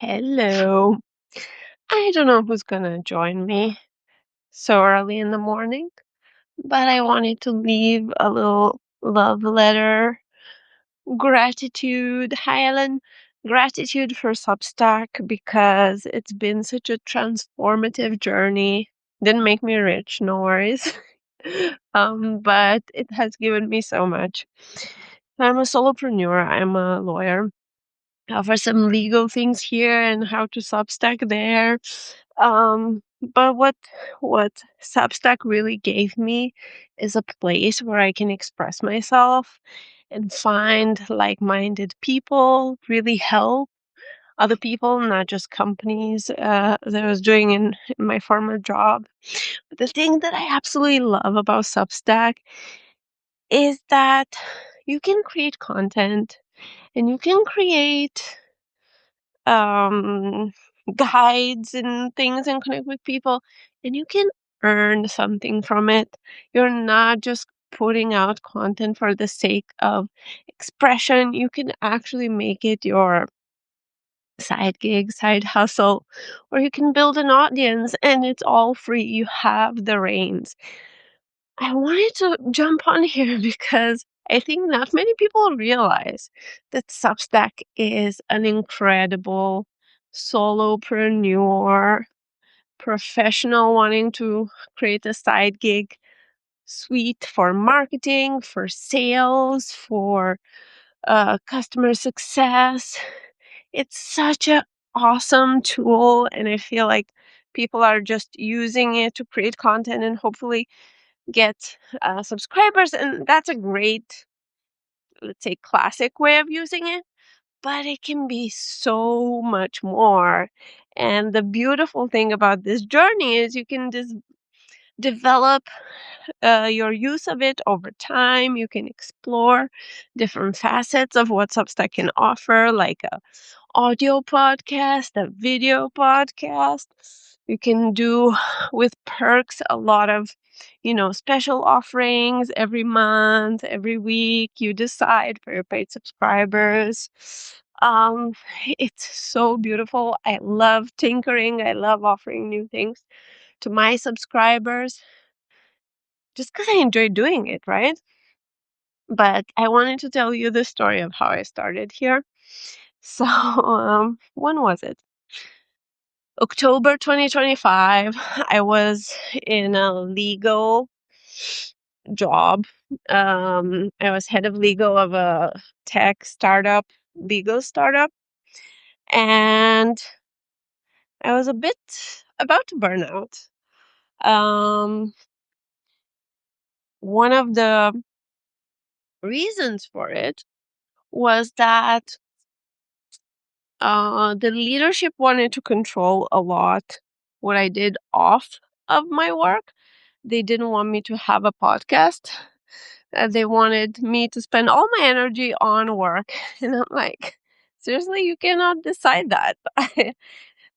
Hello. I don't know who's gonna join me so early in the morning, but I wanted to leave a little love letter, gratitude, Hi Ellen, gratitude for Substack because it's been such a transformative journey. Didn't make me rich, no worries. But it has given me so much. I'm a solopreneur, I'm a lawyer. Offer some legal things here and how to Substack there. But what Substack really gave me is a place where I can express myself and find like-minded people, really help other people, not just companies, that I was doing in my former job. But the thing that I absolutely love about Substack is that you can create content and you can create um, guides and things and connect with people, and you can earn something from it. You're not just putting out content for the sake of expression. You can actually make it your side gig, side hustle, or you can build an audience and it's all free. You have the reins. I wanted to jump on here because I think not many people realize that Substack is an incredible solopreneur professional wanting to create a side gig suite for marketing, for sales, for customer success. It's such a awesome tool, and I feel like people are just using it to create content and hopefully get subscribers, and that's a great, let's say, classic way of using it, but it can be so much more. And the beautiful thing about this journey is you can just develop your use of it over time. You can explore different facets of what Substack can offer, like a audio podcast, a video podcast. You can do with perks a lot of, special offerings every month, every week. You decide for your paid subscribers. Um, it's so beautiful. I love tinkering. I love offering new things to my subscribers just because I enjoy doing it, right? But I wanted to tell you the story of how I started here. So, when was it? October 2025. I was in a legal job. I was head of legal of a tech startup, legal startup, and I was a bit about to burn out. Um, One of the reasons for it was that the leadership wanted to control a lot what I did off of my work. They didn't want me to have a podcast. They wanted me to spend all my energy on work. And I'm like, seriously, you cannot decide that.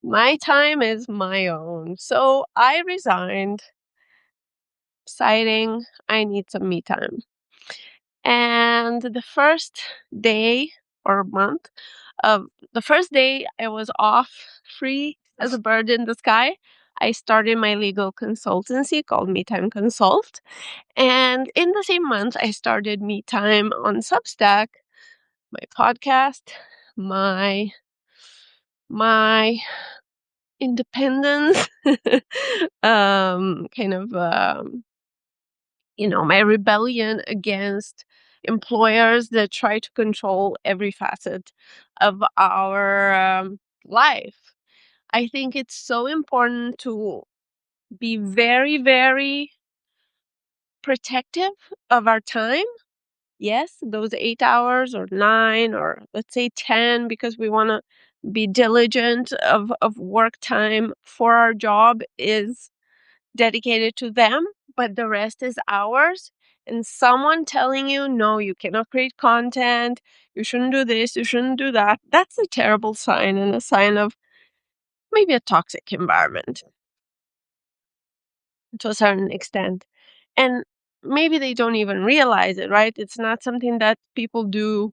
My time is my own. So I resigned, citing I need some me time. And the first day or month of the first day I was off, free as a bird in the sky, I started my legal consultancy called Me Time Consult. And in the same month, I started Me Time on Substack, my podcast, my my independence, kind of my rebellion against employers that try to control every facet of our life. I think it's so important to be very, very protective of our time. Yes, those 8 hours or 9 or let's say 10, because we want to be diligent of work time for our job is dedicated to them, but the rest is ours. And someone telling you, no, you cannot create content, you shouldn't do this, you shouldn't do that, that's a terrible sign and a sign of maybe a toxic environment to a certain extent. And maybe they don't even realize it, right? It's not something that people do,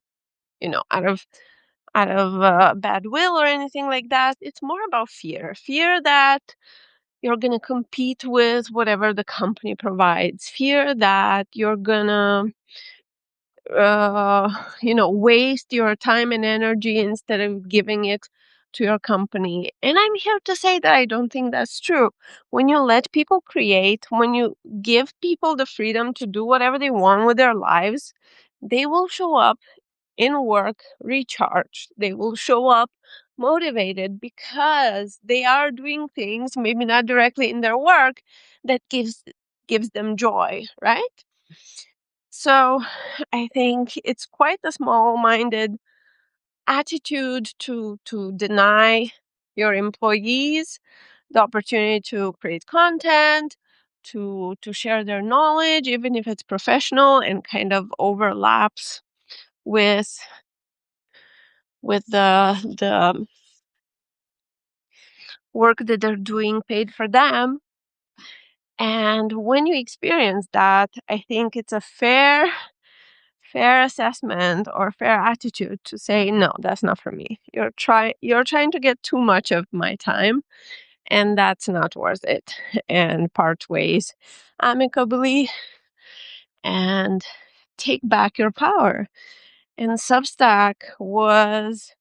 out of out of bad will or anything like that. It's more about fear that you're going to compete with whatever the company provides, fear that you're going to waste your time and energy instead of giving it to your company. And I'm here to say that I don't think that's true. When you let people create, when you give people the freedom to do whatever they want with their lives, they will show up in work recharged. They will show up motivated because they are doing things, maybe not directly in their work, that gives them joy, right? So I think it's quite a small-minded attitude to deny your employees the opportunity to create content, to share their knowledge, even if it's professional and kind of overlaps with the work that they're doing paid for them. And when you experience that, I think it's a fair assessment or fair attitude to say, no, that's not for me. You're trying to get too much of my time, and that's not worth it. And part ways amicably and take back your power. And Substack was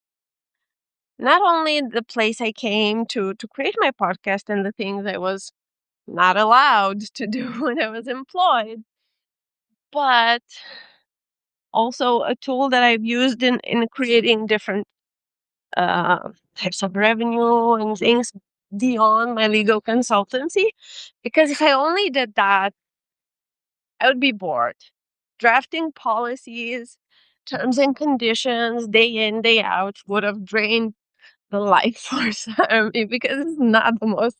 not only the place I came to create my podcast and the things I was not allowed to do when I was employed, but also a tool that I've used in creating different types of revenue and things beyond my legal consultancy. Because if I only did that, I would be bored. Drafting policies, terms and conditions, day in, day out, would have drained the life force out of me because it's not the most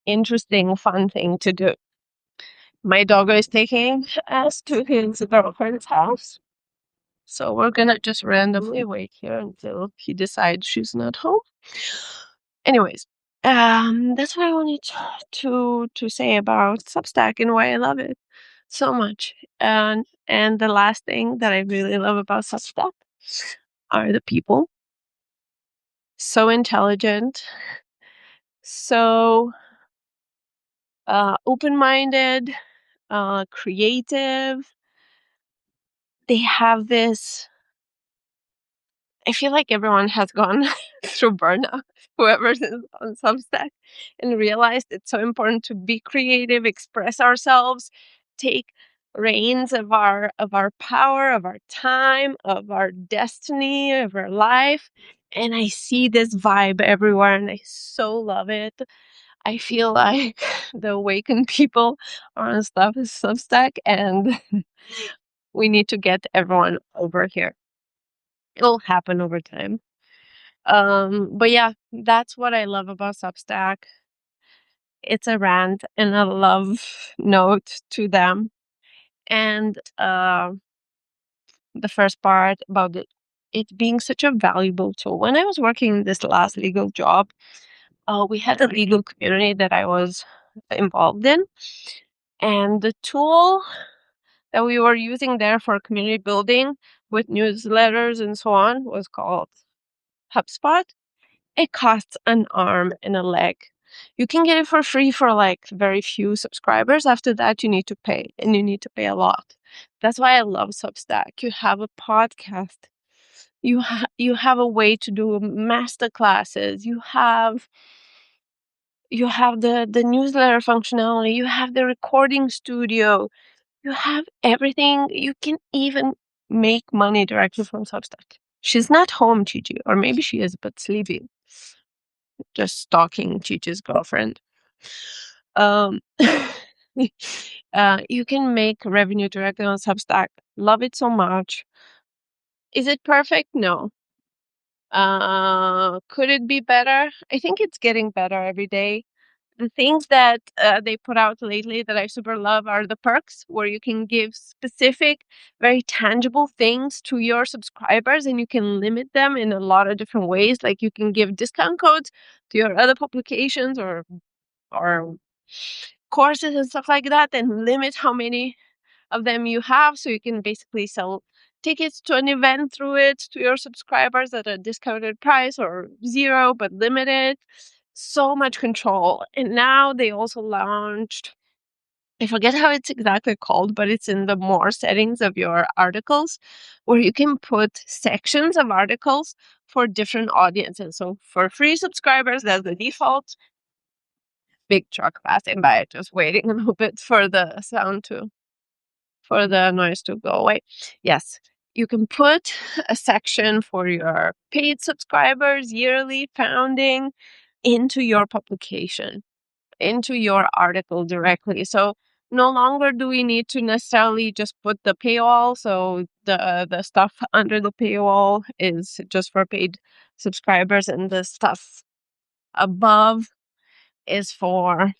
interesting, fun thing to do. My doggo is taking us to his girlfriend's house. So we're gonna just randomly wait here until he decides she's not home. Anyways, that's what I wanted to say about Substack and why I love it so much. And the last thing that I really love about Substack are the people. So intelligent, so open-minded, creative. They have this. I feel like everyone has gone through burnout, whoever's on Substack, and realized it's so important to be creative, express ourselves, take reins of our power, of our time, of our destiny, of our life. And I see this vibe everywhere, and I so love it. I feel like the awakened people are on stuff is Substack, and we need to get everyone over here. It'll happen over time. But yeah, that's what I love about Substack. It's a rant and a love note to them. And the first part about it being such a valuable tool. When I was working in this last legal job, we had a legal community that I was involved in. And the tool that we were using there for community building with newsletters and so on was called HubSpot. It costs an arm and a leg. You can get it for free for like very few subscribers. After that, you need to pay, and you need to pay a lot. That's why I love Substack. You have a podcast. You have a way to do master classes. You have the newsletter functionality. You have the recording studio. You have everything. You can even make money directly from Substack. She's not home, Gigi, or maybe she is, but sleeping. Just stalking Chichi's girlfriend. Um, you can make revenue directly on Substack. Love it so much. Is it perfect? No. Could it be better? I think it's getting better every day. The things that they put out lately that I super love are the perks, where you can give specific, very tangible things to your subscribers, and you can limit them in a lot of different ways. Like you can give discount codes to your other publications or courses and stuff like that, and limit how many of them you have, so you can basically sell tickets to an event through it to your subscribers at a discounted price or zero, but limited. So much control. And now they also launched, I forget how it's exactly called, but it's in the more settings of your articles where you can put sections of articles for different audiences. So for free subscribers, that's the default. Big truck passing by, just waiting a little bit for the for the noise to go away. Yes, you can put a section for your paid subscribers, yearly founding, into your publication, into your article directly. So no longer do we need to necessarily just put the paywall. So the stuff under the paywall is just for paid subscribers, and the stuff above is for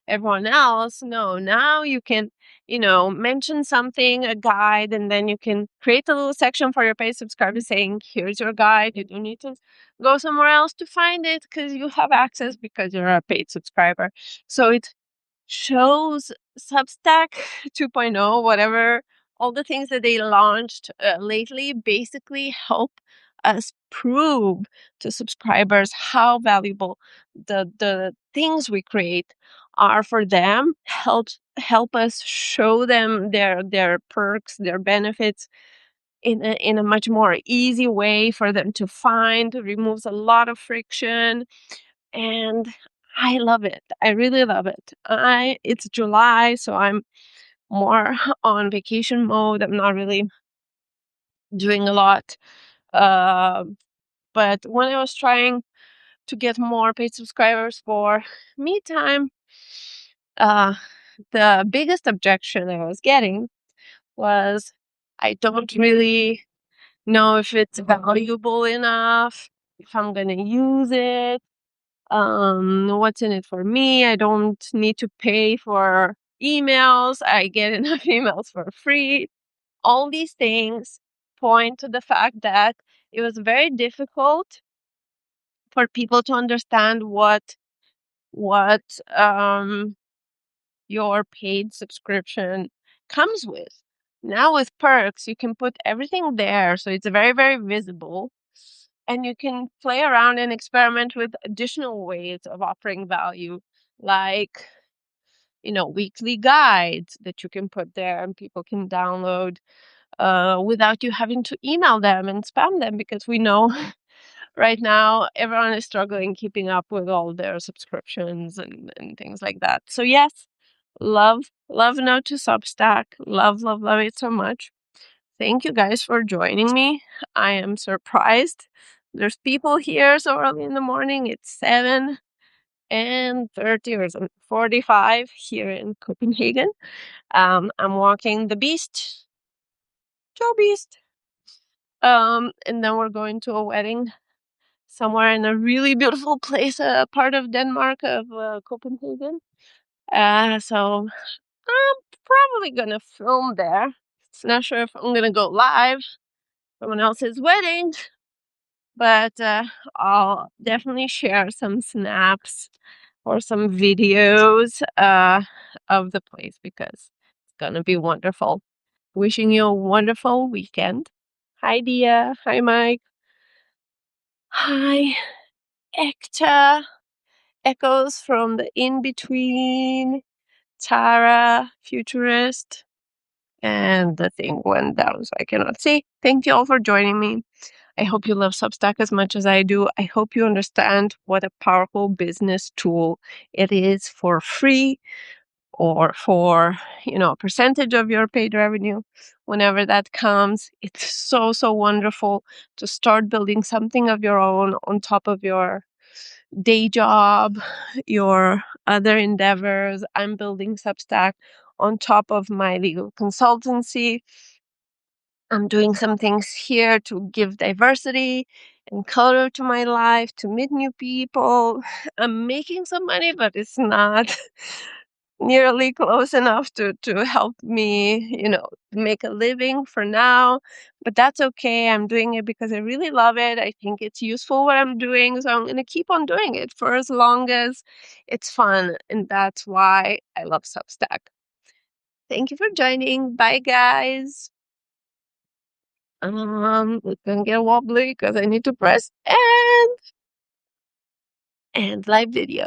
everyone else. No, now you can, mention something, a guide, and then you can create a little section for your paid subscribers saying, here's your guide. You don't need to go somewhere else to find it because you have access because you're a paid subscriber. So it shows Substack 2.0, whatever, all the things that they launched lately basically help us prove to subscribers how valuable the things we create are for them, help us show them their perks, their benefits in a much more easy way for them to find, removes a lot of friction, and I love it. I really love it. It's July, so I'm more on vacation mode. I'm not really doing a lot. Uh, but when I was trying to get more paid subscribers for me time, uh, the biggest objection I was getting was I don't really know if it's valuable enough, if I'm going to use it. What's in it for me? I don't need to pay for emails. I get enough emails for free. All these things point to the fact that it was very difficult for people to understand what your paid subscription comes with. Now with perks, you can put everything there, so it's very, very visible. And you can play around and experiment with additional ways of offering value, like, weekly guides that you can put there and people can download without you having to email them and spam them, because we know right now everyone is struggling keeping up with all their subscriptions and things like that. So yes, love Note to Substack. Love it so much. Thank you guys for joining me. I am surprised there's people here so early in the morning. It's 7:30 or 7:45 here in Copenhagen. I'm walking the beast, Joe Beast. And then we're going to a wedding somewhere in a really beautiful place, a part of Denmark, of Copenhagen. So I'm probably gonna film there. Not sure if I'm gonna go live someone else's wedding, but I'll definitely share some snaps or some videos of the place because it's gonna be wonderful. Wishing you a wonderful weekend. Hi, Dia. Hi, Mike. Hi, Ekta. Echoes from the in-between. Tara, Futurist. And the thing went down, so I cannot see. Thank you all for joining me. I hope you love Substack as much as I do. I hope you understand what a powerful business tool it is for free or for, a percentage of your paid revenue whenever that comes. It's so, so wonderful to start building something of your own on top of your day job, your other endeavors. I'm building Substack on top of my legal consultancy. I'm doing some things here to give diversity and color to my life, to meet new people. I'm making some money, but it's not nearly close enough to help me, make a living for now. But that's okay. I'm doing it because I really love it. I think it's useful what I'm doing. So I'm going to keep on doing it for as long as it's fun. And that's why I love Substack. Thank you for joining. Bye, guys. It's gonna get wobbly because I need to press and live video.